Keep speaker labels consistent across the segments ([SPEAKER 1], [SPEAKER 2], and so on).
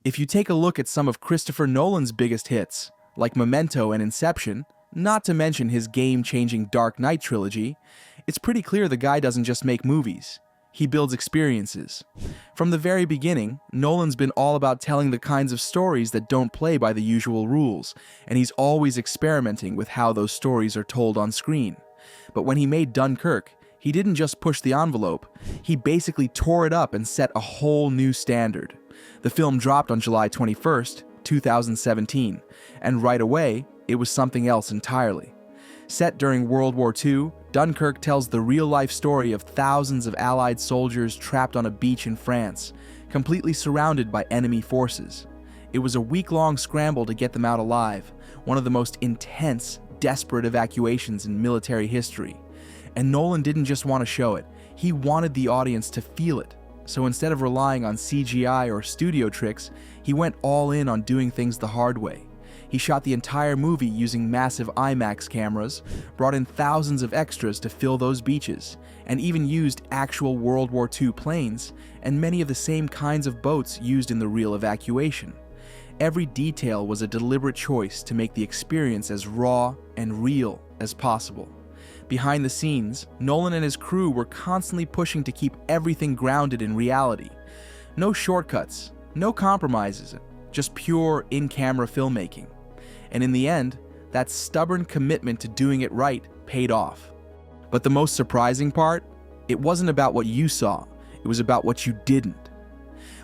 [SPEAKER 1] If you take a look at some of Christopher Nolan's biggest hits, like Memento and Inception, not to mention his game-changing Dark Knight trilogy, it's pretty clear the guy doesn't just make movies. He builds experiences. From the very beginning, Nolan's been all about telling the kinds of stories that don't play by the usual rules, and he's always experimenting with how those stories are told on screen. But when he made Dunkirk, he didn't just push the envelope, he basically tore it up and set a whole new standard. The film dropped on July 21st, 2017, and right away, it was something else entirely. Set during World War II, Dunkirk tells the real-life story of thousands of Allied soldiers trapped on a beach in France, completely surrounded by enemy forces. It was a week-long scramble to get them out alive, one of the most intense, desperate evacuations in military history. And Nolan didn't just want to show it, he wanted the audience to feel it. So instead of relying on CGI or studio tricks, he went all in on doing things the hard way. He shot the entire movie using massive IMAX cameras, brought in thousands of extras to fill those beaches, and even used actual World War II planes and many of the same kinds of boats used in the real evacuation. Every detail was a deliberate choice to make the experience as raw and real as possible. Behind the scenes, Nolan and his crew were constantly pushing to keep everything grounded in reality. No shortcuts, no compromises, just pure in-camera filmmaking. And in the end, that stubborn commitment to doing it right paid off. But the most surprising part? It wasn't about what you saw, it was about what you didn't.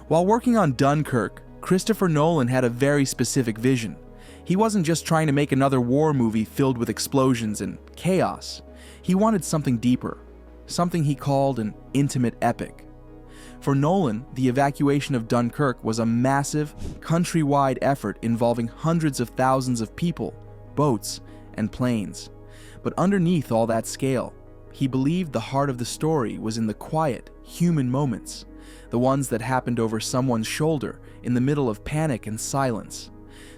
[SPEAKER 1] While working on Dunkirk, Christopher Nolan had a very specific vision. He wasn't just trying to make another war movie filled with explosions and chaos. He wanted something deeper, something he called an intimate epic. For Nolan, the evacuation of Dunkirk was a massive, countrywide effort involving hundreds of thousands of people, boats, and planes. But underneath all that scale, he believed the heart of the story was in the quiet, human moments, the ones that happened over someone's shoulder in the middle of panic and silence.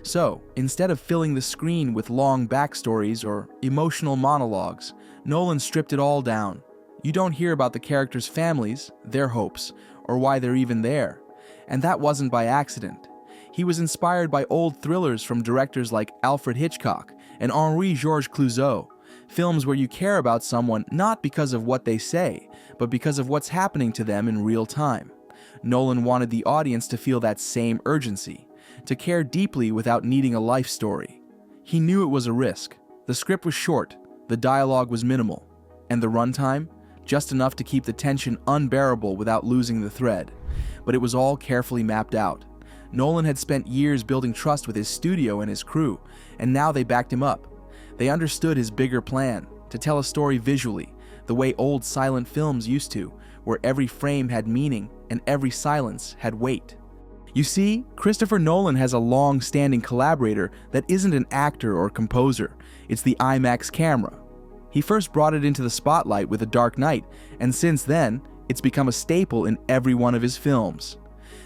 [SPEAKER 1] So, instead of filling the screen with long backstories or emotional monologues, Nolan stripped it all down. You don't hear about the characters' families, their hopes, or why they're even there. And that wasn't by accident. He was inspired by old thrillers from directors like Alfred Hitchcock and Henri-Georges Clouzot, films where you care about someone not because of what they say, but because of what's happening to them in real time. Nolan wanted the audience to feel that same urgency, to care deeply without needing a life story. He knew it was a risk. The script was short, the dialogue was minimal, and the runtime? Just enough to keep the tension unbearable without losing the thread. But it was all carefully mapped out. Nolan had spent years building trust with his studio and his crew, and now they backed him up. They understood his bigger plan, to tell a story visually, the way old silent films used to, where every frame had meaning and every silence had weight. You see, Christopher Nolan has a long-standing collaborator that isn't an actor or composer. It's the IMAX camera. He first brought it into the spotlight with The Dark Knight, and since then, it's become a staple in every one of his films.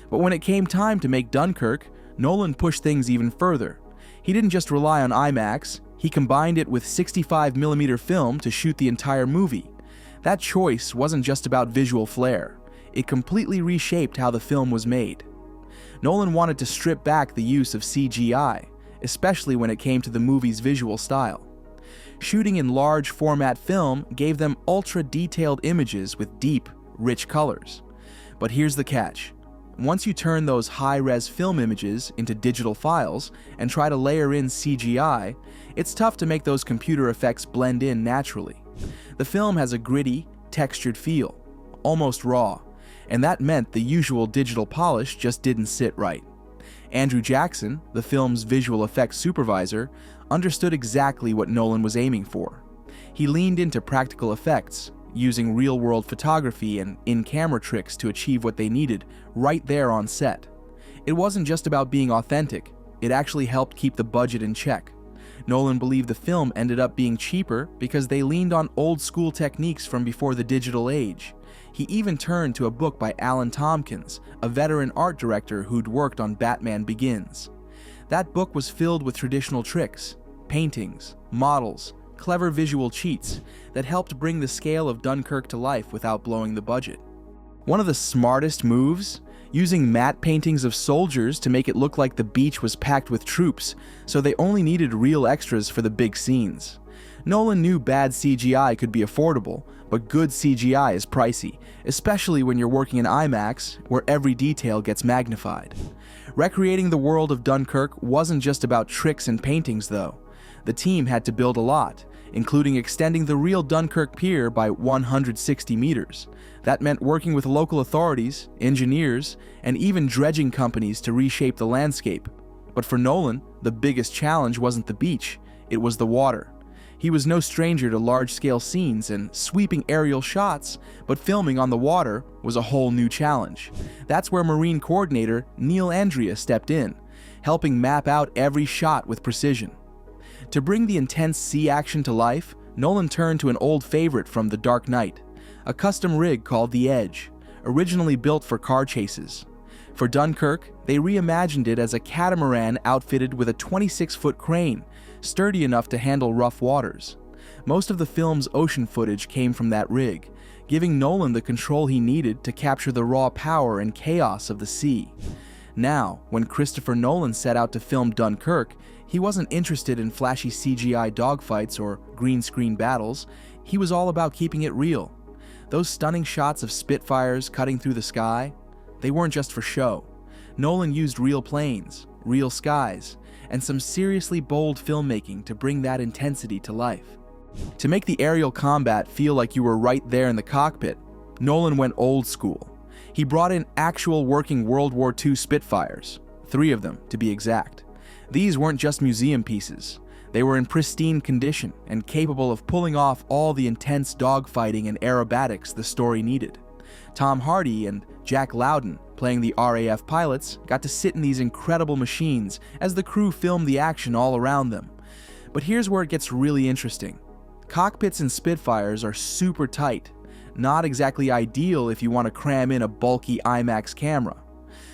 [SPEAKER 1] But when it came time to make Dunkirk, Nolan pushed things even further. He didn't just rely on IMAX, he combined it with 65mm film to shoot the entire movie. That choice wasn't just about visual flair. It completely reshaped how the film was made. Nolan wanted to strip back the use of CGI, especially when it came to the movie's visual style. Shooting in large format film gave them ultra-detailed images with deep, rich colors. But here's the catch. Once you turn those high-res film images into digital files and try to layer in CGI, it's tough to make those computer effects blend in naturally. The film has a gritty, textured feel, almost raw, and that meant the usual digital polish just didn't sit right. Andrew Jackson, the film's visual effects supervisor, understood exactly what Nolan was aiming for. He leaned into practical effects, using real-world photography and in-camera tricks to achieve what they needed right there on set. It wasn't just about being authentic, it actually helped keep the budget in check. Nolan believed the film ended up being cheaper because they leaned on old-school techniques from before the digital age. He even turned to a book by Alan Tompkins, a veteran art director who'd worked on Batman Begins. That book was filled with traditional tricks, paintings, models, clever visual cheats that helped bring the scale of Dunkirk to life without blowing the budget. One of the smartest moves? using matte paintings of soldiers to make it look like the beach was packed with troops, so they only needed real extras for the big scenes. Nolan knew bad CGI could be affordable, but good CGI is pricey, especially when you're working in IMAX, where every detail gets magnified. Recreating the world of Dunkirk wasn't just about tricks and paintings, though. The team had to build a lot, including extending the real Dunkirk pier by 160 meters. That meant working with local authorities, engineers, and even dredging companies to reshape the landscape. But for Nolan, the biggest challenge wasn't the beach, it was the water. He was no stranger to large-scale scenes and sweeping aerial shots, but filming on the water was a whole new challenge. That's where Marine Coordinator Neil Andrea stepped in, helping map out every shot with precision. To bring the intense sea action to life, Nolan turned to an old favorite from The Dark Knight, a custom rig called the Edge, originally built for car chases. For Dunkirk, they reimagined it as a catamaran outfitted with a 26-foot crane, sturdy enough to handle rough waters. Most of the film's ocean footage came from that rig, giving Nolan the control he needed to capture the raw power and chaos of the sea. Now, when Christopher Nolan set out to film Dunkirk, he wasn't interested in flashy CGI dogfights or green screen battles. He was all about keeping it real. Those stunning shots of Spitfires cutting through the sky, they weren't just for show. Nolan used real planes, real skies, and some seriously bold filmmaking to bring that intensity to life. To make the aerial combat feel like you were right there in the cockpit, Nolan went old school. He brought in actual working World War II Spitfires, 3 of them to be exact. These weren't just museum pieces. They were in pristine condition and capable of pulling off all the intense dogfighting and aerobatics the story needed. Tom Hardy and Jack Lowden, playing the RAF pilots, got to sit in these incredible machines as the crew filmed the action all around them. But here's where it gets really interesting. Cockpits in Spitfires are super tight, not exactly ideal if you want to cram in a bulky IMAX camera.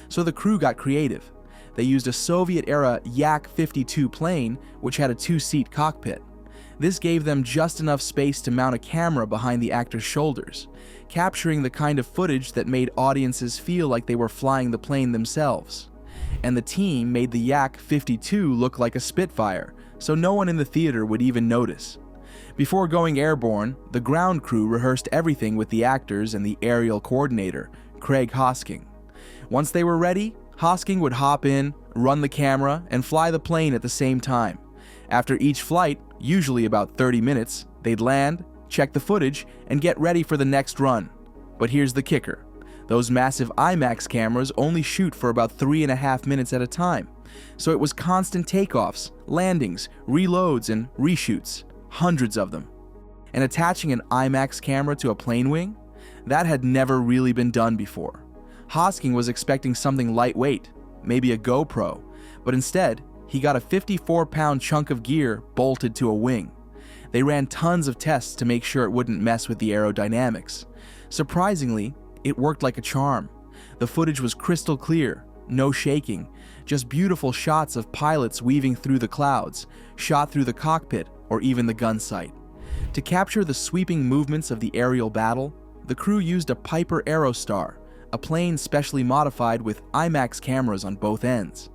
[SPEAKER 1] So the crew got creative. They used a Soviet-era Yak-52 plane, which had a 2-seat cockpit. This gave them just enough space to mount a camera behind the actors' shoulders, capturing the kind of footage that made audiences feel like they were flying the plane themselves. And the team made the Yak-52 look like a Spitfire, so no one in the theater would even notice. Before going airborne, the ground crew rehearsed everything with the actors and the aerial coordinator, Craig Hosking. Once they were ready, Hosking would hop in, run the camera, and fly the plane at the same time. After each flight, usually about 30 minutes, they'd land, check the footage, and get ready for the next run. But here's the kicker. Those massive IMAX cameras only shoot for about 3.5 minutes at a time, so it was constant takeoffs, landings, reloads, and reshoots, hundreds of them. And attaching an IMAX camera to a plane wing? That had never really been done before. Hosking was expecting something lightweight, maybe a GoPro, but instead, he got a 54-pound chunk of gear bolted to a wing. They ran tons of tests to make sure it wouldn't mess with the aerodynamics. Surprisingly, it worked like a charm. The footage was crystal clear, no shaking, just beautiful shots of pilots weaving through the clouds, shot through the cockpit, or even the gun sight. To capture the sweeping movements of the aerial battle, the crew used a Piper Aerostar, a plane specially modified with IMAX cameras on both ends.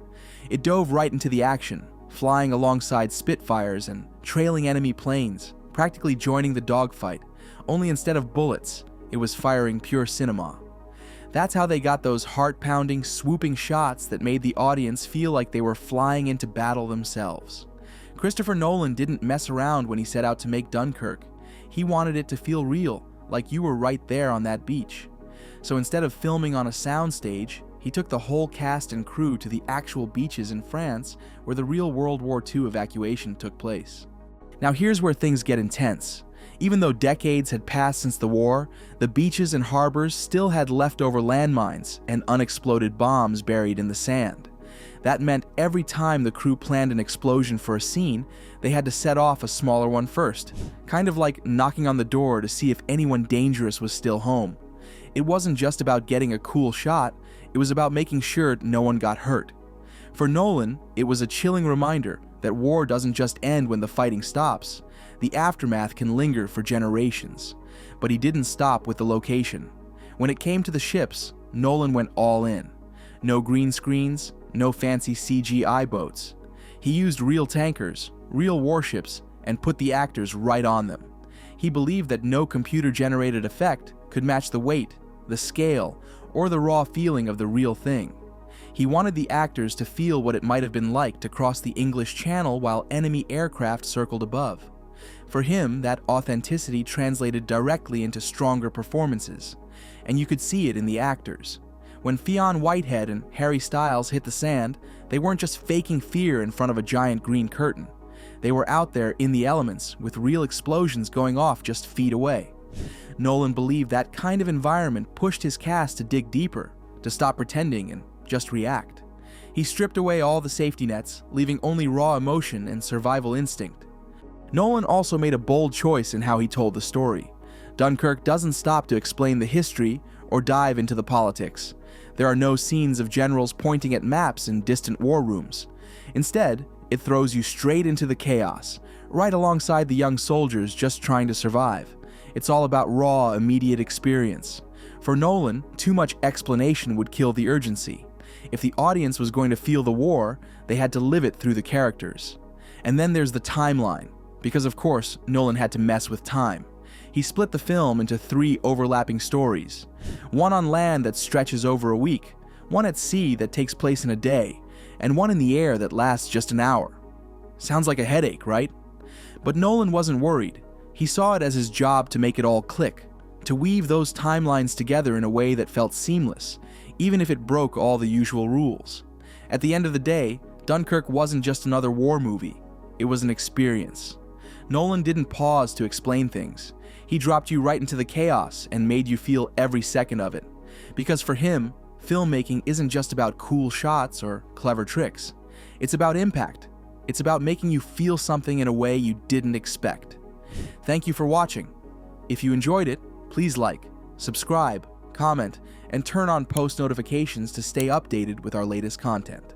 [SPEAKER 1] It dove right into the action, flying alongside Spitfires and trailing enemy planes, practically joining the dogfight, only instead of bullets, it was firing pure cinema. That's how they got those heart-pounding, swooping shots that made the audience feel like they were flying into battle themselves. Christopher Nolan didn't mess around when he set out to make Dunkirk. He wanted it to feel real, like you were right there on that beach. So instead of filming on a soundstage, he took the whole cast and crew to the actual beaches in France where the real World War II evacuation took place. Now here's where things get intense. Even though decades had passed since the war, the beaches and harbors still had leftover landmines and unexploded bombs buried in the sand. That meant every time the crew planned an explosion for a scene, they had to set off a smaller one first, kind of like knocking on the door to see if anyone dangerous was still home. It wasn't just about getting a cool shot, it was about making sure no one got hurt. For Nolan, it was a chilling reminder that war doesn't just end when the fighting stops. The aftermath can linger for generations. But he didn't stop with the location. When it came to the ships, Nolan went all in. No green screens, no fancy CGI boats. He used real tankers, real warships, and put the actors right on them. He believed that no computer-generated effect could match the weight, the scale, or the raw feeling of the real thing. He wanted the actors to feel what it might have been like to cross the English Channel while enemy aircraft circled above. For him, that authenticity translated directly into stronger performances, and you could see it in the actors. When Fionn Whitehead and Harry Styles hit the sand, they weren't just faking fear in front of a giant green curtain. They were out there in the elements, with real explosions going off just feet away. Nolan believed that kind of environment pushed his cast to dig deeper, to stop pretending and just react. He stripped away all the safety nets, leaving only raw emotion and survival instinct. Nolan also made a bold choice in how he told the story. Dunkirk doesn't stop to explain the history or dive into the politics. There are no scenes of generals pointing at maps in distant war rooms. Instead, it throws you straight into the chaos, right alongside the young soldiers just trying to survive. It's all about raw, immediate experience. For Nolan, too much explanation would kill the urgency. If the audience was going to feel the war, they had to live it through the characters. And then there's the timeline, because of course, Nolan had to mess with time. He split the film into 3 overlapping stories. One on land that stretches over a week, one at sea that takes place in a day, and one in the air that lasts just an hour. Sounds like a headache, right? But Nolan wasn't worried. He saw it as his job to make it all click, to weave those timelines together in a way that felt seamless, even if it broke all the usual rules. At the end of the day, Dunkirk wasn't just another war movie. It was an experience. Nolan didn't pause to explain things. He dropped you right into the chaos and made you feel every second of it. Because for him, filmmaking isn't just about cool shots or clever tricks. It's about impact. It's about making you feel something in a way you didn't expect. Thank you for watching. If you enjoyed it, please like, subscribe, comment, and turn on post notifications to stay updated with our latest content.